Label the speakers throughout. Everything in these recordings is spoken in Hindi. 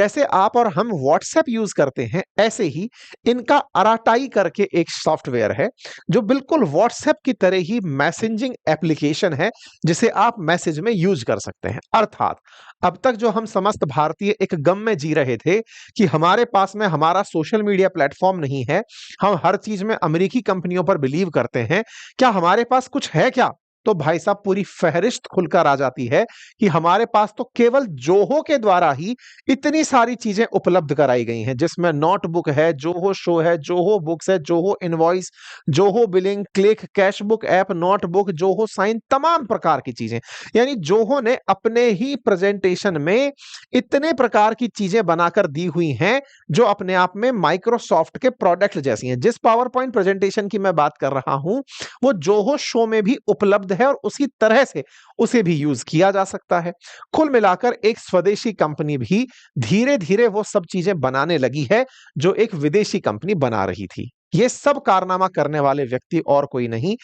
Speaker 1: जैसे आप और हम व्हाट्सएप यूज करते हैं, ऐसे ही इनका अराटाई करके एक सॉफ्टवेयर है जो बिल्कुल व्हाट्सएप की तरह ही मैसेजिंग एप्लीकेशन है, जिसे आप मैसेज में यूज कर सकते हैं। अर्थात अब तक जो हम समस्त भारतीय एक गम में जी रहे थे कि हमारे पास में हमारा सोशल मीडिया प्लेटफॉर्म नहीं है, हम हर चीज में अमेरिकी कंपनियों पर बिलीव करते हैं, क्या हमारे पास कुछ है क्या? तो भाई साहब पूरी फहरिस्त खुलकर आ जाती है कि हमारे पास तो केवल जोहो के द्वारा ही इतनी सारी चीजें उपलब्ध कराई गई हैं, जिसमें नोटबुक है, जोहो शो है, जोहो बुक्स है, Zoho invoice, Zoho billing, click, cashbook app, notebook, Zoho sign, तमाम प्रकार की चीजें। यानी जोहो ने अपने ही प्रेजेंटेशन में इतने प्रकार की चीजें बनाकर दी हुई हैं जो अपने आप में माइक्रोसॉफ्ट के प्रोडक्ट जैसी हैं। जिस पावर पॉइंट प्रेजेंटेशन की मैं बात कर रहा हूं वो जोहो शो में भी उपलब्ध है और उसी तरह से उसे भी यूज किया जा सकता है। कुल मिलाकर एक स्वदेशी कंपनी भी धीरे धीरे वो सब चीजें बनाने लगी है जो एक विदेशी कंपनी बना रही थी। ये सब कारनामा करने वाले व्यक्ति और कोई नहीं,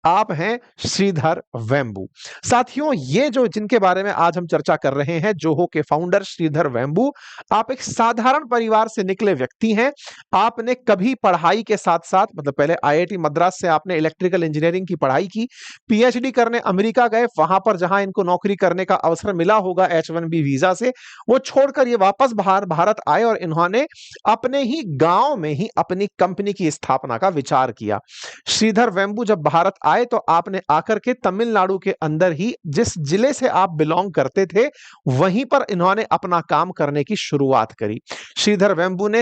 Speaker 1: आप हैं श्रीधर वेम्बू। साथियों, ये जो जिनके बारे में आज हम चर्चा कर रहे हैं, जोहो के फाउंडर श्रीधर वेम्बू, आप एक साधारण परिवार से निकले व्यक्ति हैं। आपने कभी पढ़ाई के साथ साथ, मतलब पहले आईआईटी मद्रास से आपने इलेक्ट्रिकल इंजीनियरिंग की पढ़ाई की, पीएचडी करने अमेरिका गए, वहां पर जहां इनको नौकरी करने का अवसर मिला होगा H1B वीजा से, वो छोड़कर ये वापस भारत आए और इन्होंने अपने ही गांव में ही अपनी कंपनी की स्थापना का विचार किया। श्रीधर वेम्बू जब भारत आए तो आपने आकर के तमिलनाडु के अंदर ही, जिस जिले से आप बिलोंग करते थे, वहीं पर इन्होंने अपना काम करने की शुरुआत करी। श्रीधर वेम्बू ने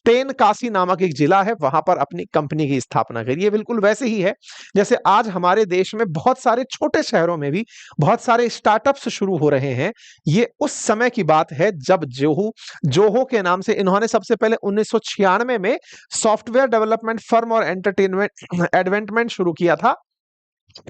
Speaker 1: तेनकासी नामक एक जिला है, वहां पर अपनी कंपनी की स्थापना करी। ये बिल्कुल वैसे ही है जैसे आज हमारे देश में बहुत सारे छोटे शहरों में भी बहुत सारे स्टार्टअप्स शुरू हो रहे हैं। ये उस समय की बात है जब जोहो के नाम से इन्होंने सबसे पहले 1996 में सॉफ्टवेयर डेवलपमेंट फर्म और एंटरटेनमेंट एडवेंटमेंट शुरू किया था।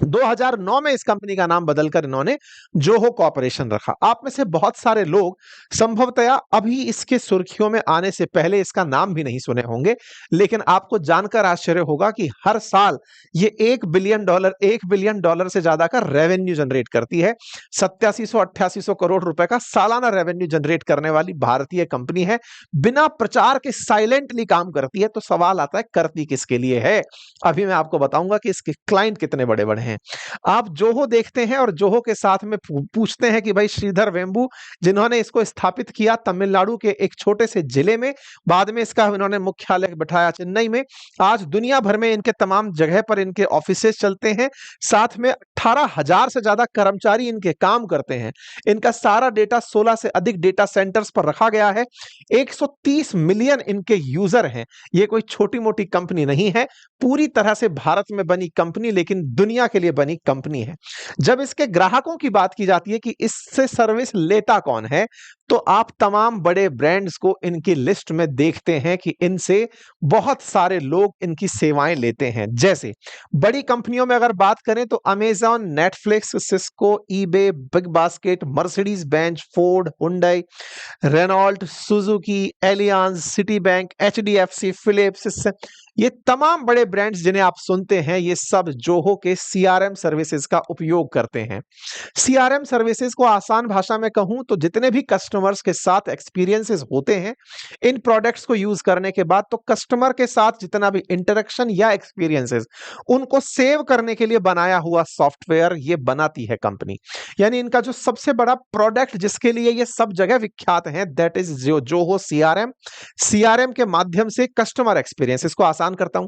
Speaker 1: 2009 में इस कंपनी का नाम बदलकर इन्होंने जोहो कॉर्पोरेशन रखा। आप में से बहुत सारे लोग संभवतया अभी इसके सुर्खियों में आने से पहले इसका नाम भी नहीं सुने होंगे, लेकिन आपको जानकर आश्चर्य होगा कि हर साल ये $1 बिलियन से ज्यादा का रेवेन्यू जनरेट करती है। 8700-8800 करोड़ रुपए का सालाना रेवेन्यू जनरेट करने वाली भारतीय कंपनी है। बिना प्रचार के साइलेंटली काम करती है। तो सवाल आता है, करती किसके लिए है? अभी मैं आपको बताऊंगा कि इसके क्लाइंट कितने बड़े बड़े हैं। आप जोहो देखते हैं और जोहो के साथ में पूछते हैं कि भाई श्रीधर वेम्बू, जिन्होंने इसको स्थापित किया तमिलनाडु के एक छोटे से जिले में, बाद में इसका इन्होंने मुख्यालय बैठाया चेन्नई में, आज दुनिया भर में इनके तमाम जगह पर इनके ऑफिसेस चलते हैं, साथ में 18,000 से ज्यादा कर्मचारी इनके काम करते हैं। इनका सारा डेटा 16 से अधिक डेटा सेंटर्स पर रखा गया है। 130 मिलियन इनके यूजर हैं। ये कोई छोटी मोटी कंपनी नहीं है, पूरी तरह से भारत में बनी कंपनी, लेकिन दुनिया के लिए बनी कंपनी है। जब इसके ग्राहकों की बात की जाती है कि इससे सर्विस लेता कौन है, तो आप तमाम बड़े ब्रांड्स को इनकी लिस्ट में देखते हैं कि इनसे बहुत सारे लोग इनकी सेवाएं लेते हैं। जैसे बड़ी कंपनियों में अगर बात करें तो Amazon, Netflix, Cisco, eBay, BigBasket, Mercedes Benz, Ford, Hyundai, Renault, Suzuki, Allianz, Citibank, HDFC, Philips, ये तमाम बड़े ब्रांड्स जिन्हें आप सुनते हैं, ये सब जोहो के सीआरएम सर्विसेज का उपयोग करते हैं। सीआरएम सर्विसेज को आसान भाषा में कहूं तो जितने भी कस्टमर्स के साथ एक्सपीरियंसेस होते हैं इन प्रोडक्ट्स को यूज करने के बाद, तो कस्टमर के साथ जितना भी इंटरेक्शन या एक्सपीरियंसेस, उनको सेव करने के लिए बनाया हुआ सॉफ्टवेयर ये बनाती है कंपनी। यानी इनका जो सबसे बड़ा प्रोडक्ट जिसके लिए ये सब जगह विख्यात है, that is Zoho CRM. CRM के माध्यम से कस्टमर एक्सपीरियंस, इसको आसान करता हूं,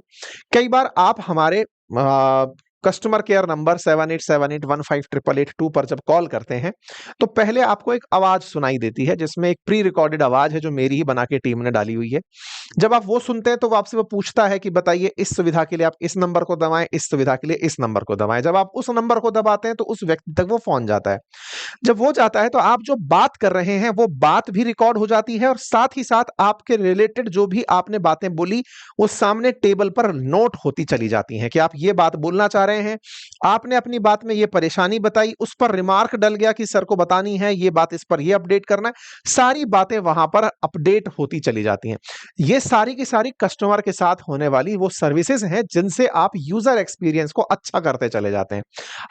Speaker 1: कई बार आप हमारे कस्टमर केयर नंबर 7878158882 पर जब कॉल करते हैं तो पहले आपको एक आवाज सुनाई देती है जिसमें एक प्री रिकॉर्डेड आवाज है जो मेरी ही बना के टीम ने डाली हुई है। जब आप वो सुनते हैं तो वो आपसे वो पूछता है कि बताइए इस सुविधा के लिए आप इस नंबर को दबाएं, इस सुविधा के लिए इस नंबर को दबाएं। जब आप उस नंबर को दबाते हैं तो उस व्यक्ति तक वो फोन जाता है। जब वो जाता है तो आप जो बात कर रहे हैं वो बात भी रिकॉर्ड हो जाती है और साथ ही साथ आपके रिलेटेड जो भी आपने बातें बोली वो सामने टेबल पर नोट होती चली जाती हैं कि आप ये बात बोलना चाह रहे रहे हैं, आपने अपनी बात में ये परेशानी बताई, उस पर रिमार्क डल गया कि सर को बतानी है ये बात, इस पर ये अपडेट करना है, सारी बातें वहां पर अपडेट होती चली जाती हैं। ये सारी की सारी कस्टमर के साथ होने वाली वो सर्विसेज हैं जिनसे आप यूजर एक्सपीरियंस को अच्छा करते चले जाते हैं।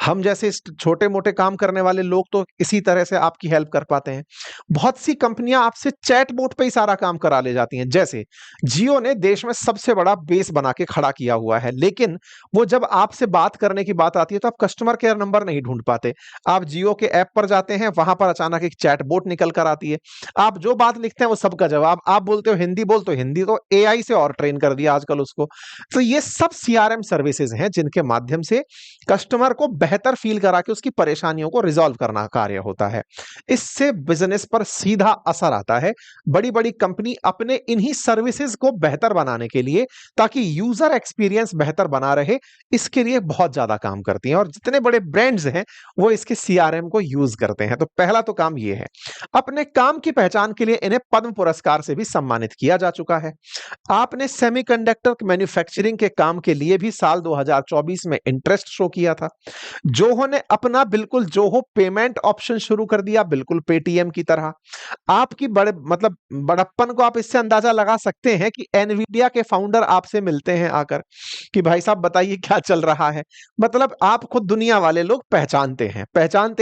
Speaker 1: हम जैसे छोटे मोटे काम करने वाले लोग तो इसी तरह से आपकी हेल्प कर पाते हैं। बहुत सी कंपनियां आपसे चैटबॉट पे ही सारा काम करा ले जाती हैं। जैसे जियो ने देश में सबसे बड़ा बेस बना के खड़ा किया हुआ है, लेकिन वो जब आपसे बात करने की बात आती है तो आप कस्टमर केयर नंबर नहीं ढूंढ पाते। आप जियो के ऐप पर जाते हैं, वहां पर अचानक एक चैटबॉट निकल कर आती है, आप जो बात लिखते हैं वो सबका जवाब, आप बोलते हो हिंदी बोल, तो हिंदी तो एआई से और ट्रेन कर दिया आजकल उसको। तो ये सब सीआरएम सर्विसेज हैं जिनके माध्यम से कस्टमर को बेहतर फील करा के उसकी परेशानियों को रिजॉल्व करना कार्य होता है। इससे बिजनेस पर सीधा असर आता है। बड़ी बड़ी कंपनी अपने इन्हीं सर्विसेज को बेहतर बनाने के लिए, ताकि यूजर एक्सपीरियंस बेहतर बना रहे, इसके लिए बहुत ज्यादा काम करती हैं, और जितने बड़े ब्रांड्स हैं वो इसके सीआरएम को यूज करते हैं। तो पहला तो काम ये है। अपने काम की पहचान के लिए इन्हें पद्म पुरस्कार से भी सम्मानित किया जा चुका है। आपने सेमीकंडक्टर मैन्युफैक्चरिंग के काम के लिए भी साल 2024 में इंटरेस्ट शो किया था। जोहो ने अपना बिल्कुल जोहो पेमेंट ऑप्शन शुरू कर दिया, बिल्कुल पेटीएम की तरह। आपकी बड़े मतलब बड़प्पन को आप इससे अंदाजा लगा सकते हैं कि एनवीडिया के फाउंडर आपसे मिलते हैं आकर कि भाई साहब बताइए क्या चल रहा है। मतलब आप खुद दुनिया वाले लोग पहचानते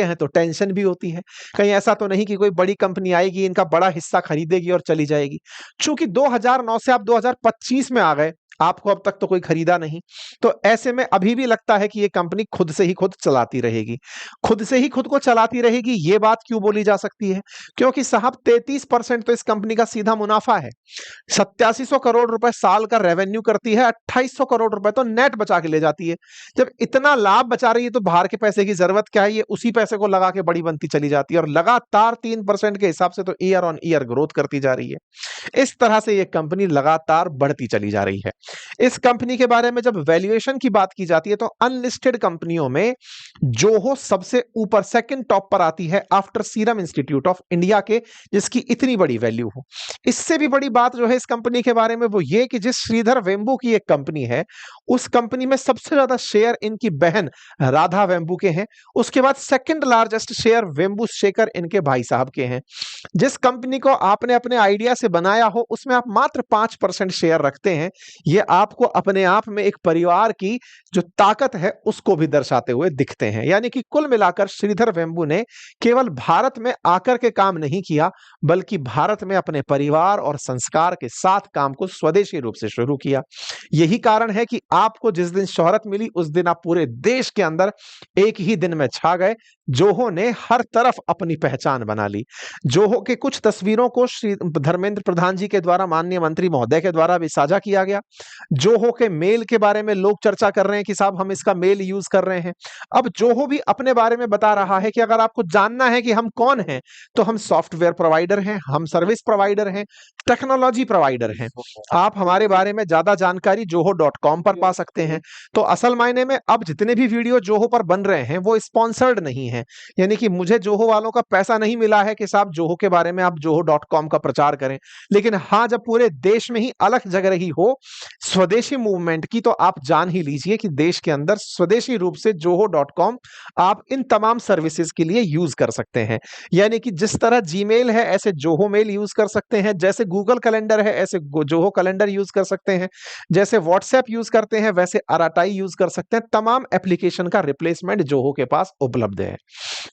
Speaker 1: हैं तो टेंशन भी होती है, कहीं ऐसा तो नहीं कि कोई बड़ी कंपनी आएगी, इनका बड़ा हिस्सा खरीदेगी और चली जाएगी। चूंकि 2009 से आप 2025 में आ गए, आपको अब तक तो कोई खरीदा नहीं, तो ऐसे में अभी भी लगता है कि ये कंपनी खुद से ही खुद चलाती रहेगी। खुद से ही खुद को चलाती रहेगी, ये बात क्यों बोली जा सकती है? क्योंकि साहब 33% तो इस कंपनी का सीधा मुनाफा है। 8700 करोड़ रुपए साल का रेवेन्यू करती है, 2800 करोड़ रुपए तो नेट बचा के ले जाती है। जब इतना लाभ बचा रही है तो बाहर के पैसे की जरूरत क्या है? ये उसी पैसे को लगा के बड़ी बनती चली जाती है, और लगातार 3% के हिसाब से तो ईयर ऑन ईयर ग्रोथ करती जा रही है। इस तरह से ये कंपनी लगातार बढ़ती चली जा रही है। इस कंपनी के बारे में जब वैल्यूएशन की बात की जाती है तो अनलिस्टेड कंपनियों में जोहो सबसे ऊपर सेकंड टॉप पर आती है after serum institute of India के, जिसकी इतनी बड़ी वैल्यू हो। इससे भी बड़ी बात जो है इस कंपनी के बारे में वो ये कि जिस श्रीधर वेम्बू की एक कंपनी है, उस कंपनी में सबसे ज्यादा शेयर इनकी बहन राधा वेम्बू के हैं। उसके बाद second largest share Vembu Shekhar इनके भाई साहब के हैं। जिस कंपनी को आपने अपने आइडिया से बनाया हो उसमें आप मात्र 5% शेयर रखते हैं। ये आपको अपने आप में एक परिवार की जो ताकत है उसको भी दर्शाते हुए दिखते हैं। यानी कि कुल मिलाकर श्रीधर वेम्बू ने केवल भारत में आकर के काम नहीं किया, बल्कि भारत में अपने परिवार और संस्कार के साथ काम को स्वदेशी रूप से शुरू किया। यही कारण है कि आपको जिस दिन शोहरत मिली उस दिन आप पूरे देश के अंदर एक ही दिन में छा गए। जोहो ने हर तरफ अपनी पहचान बना ली। जोहो के कुछ तस्वीरों को श्री धर्मेंद्र प्रधान जी के द्वारा, माननीय मंत्री महोदय के द्वारा भी साझा किया गया। जोहो के मेल के बारे में लोग चर्चा कर रहे हैं कि साहब हम इसका मेल यूज कर रहे हैं। अब जोहो भी अपने बारे में बता रहा है कि अगर आपको जानना है कि हम कौन हैं, तो हम सॉफ्टवेयर प्रोवाइडर हैं, हम सर्विस प्रोवाइडर हैं, टेक्नोलॉजी प्रोवाइडर हैं। आप हमारे बारे में ज्यादा जानकारी जोहो.com पर पा सकते हैं। तो असल मायने में अब जितने भी वीडियो जोहो पर बन रहे हैं वो स्पॉन्सर्ड नहीं है, यानी कि मुझे जोहो वालों का पैसा नहीं मिला है कि साहब जोहो के बारे में आप जोहो.com का प्रचार करें। लेकिन हाँ, जब पूरे देश में ही अलग जग रही हो स्वदेशी मूवमेंट की, तो आप जान ही लीजिए कि देश के अंदर स्वदेशी रूप से जोहो.com आप इन तमाम सर्विसेज के लिए यूज कर सकते हैं। यानी कि जिस तरह जीमेल है ऐसे जोहो मेल यूज कर सकते हैं, जैसे गूगल कैलेंडर है ऐसे जोहो कैलेंडर यूज कर सकते हैं, जैसे व्हाट्सएप यूज करते हैं वैसे अराटाई यूज कर सकते हैं। तमाम एप्लीकेशन का रिप्लेसमेंट जोहो के पास उपलब्ध है।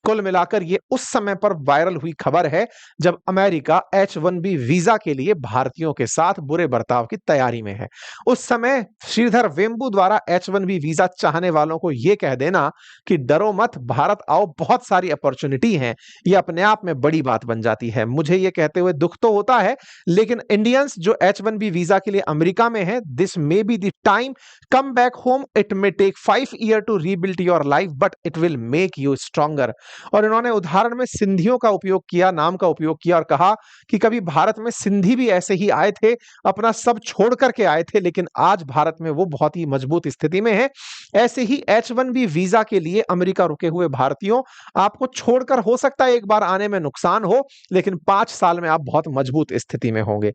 Speaker 1: कुल मिलाकर ये उस समय पर वायरल हुई खबर है जब अमेरिका H1B वीजा के लिए भारतीयों के साथ बुरे बर्ताव की तैयारी में है। उस समय श्रीधर वेम्बू द्वारा H1B वीजा चाहने वालों को यह कह देना कि डरो मत, भारत आओ, बहुत सारी अपॉर्चुनिटी है, यह अपने आप में बड़ी बात बन जाती है। मुझे यह कहते हुए दुख तो होता है, लेकिन इंडियंस जो H1B वीजा के लिए अमेरिका में है, this may be the time, come back home, it may take 5 year to rebuild your life but it will make you stronger. और इन्होंने उदाहरण में सिंधियों का उपयोग किया, नाम का उपयोग किया और कहा कि कभी भारत में सिंधी भी ऐसे ही आए थे, अपना सब छोड़ करके आए थे, लेकिन आज भारत में वो बहुत ही मजबूत स्थिति में है। ऐसे ही H1B वीजा के लिए अमेरिका रुके हुए भारतीयों, आपको छोड़कर हो सकता है एक बार आने में नुकसान हो, लेकिन 5 साल में आप बहुत मजबूत स्थिति में में होंगे।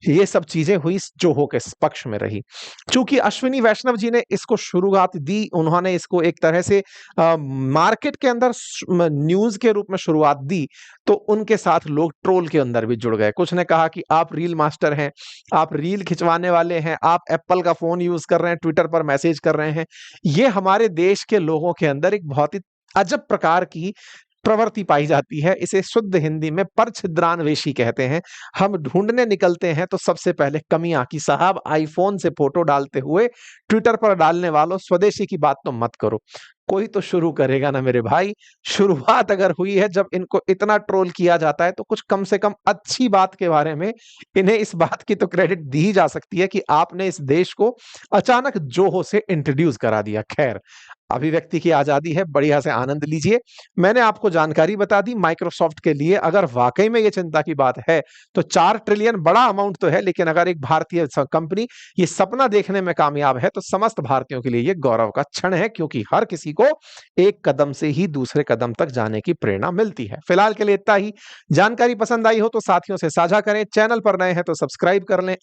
Speaker 1: ये सब चीजें हुई जोहो के पक्ष में रही। चूंकि अश्विनी वैष्णव जी ने इसको शुरुआत दी, उन्होंने इसको एक तरह से मार्केट के अंदर न्यूज के रूप में शुरुआत दी, तो उनके साथ लोग ट्रोल के अंदर भी जुड़ गए। कुछ ने कहा कि आप रील मास्टर हैं, आप रील खिंचवाने वाले हैं, आप एप्पल का फोन यूज कर रहे हैं, ट्विटर पर मैसेज कर रहे हैं। ये हमारे देश के लोगों के अंदर एक बहुत ही अजब प्रकार की प्रवृत्ति पाई जाती है। इसे शुद्ध हिंदी में परछिद्रान्वेषी कहते हैं। हम ढूंढने निकलते हैं तो सबसे पहले कमियां कि साहब आईफोन से फोटो डालते हुए ट्विटर पर डालने वालों, स्वदेशी की बात तो मत करो। कोई तो शुरू करेगा ना मेरे भाई। शुरुआत अगर हुई है, जब इनको इतना ट्रोल किया जाता है, तो कुछ कम से कम अच्छी बात के बारे में इन्हें इस बात की तो क्रेडिट दी जा सकती है कि आपने इस देश को अचानक जोहो से इंट्रोड्यूस करा दिया। खैर, अभिव्यक्ति की आजादी है, बढ़िया से आनंद लीजिए। मैंने आपको जानकारी बता दी। माइक्रोसॉफ्ट के लिए अगर वाकई में ये चिंता की बात है, तो 4 ट्रिलियन बड़ा अमाउंट तो है, लेकिन अगर एक भारतीय कंपनी ये सपना देखने में कामयाब है, तो समस्त भारतीयों के लिए ये गौरव का क्षण है, क्योंकि हर किसी को एक कदम से ही दूसरे कदम तक जाने की प्रेरणा मिलती है। फिलहाल के लिए इतना ही। जानकारी पसंद आई हो तो साथियों से साझा करें, चैनल पर नए हैं तो सब्सक्राइब कर लें।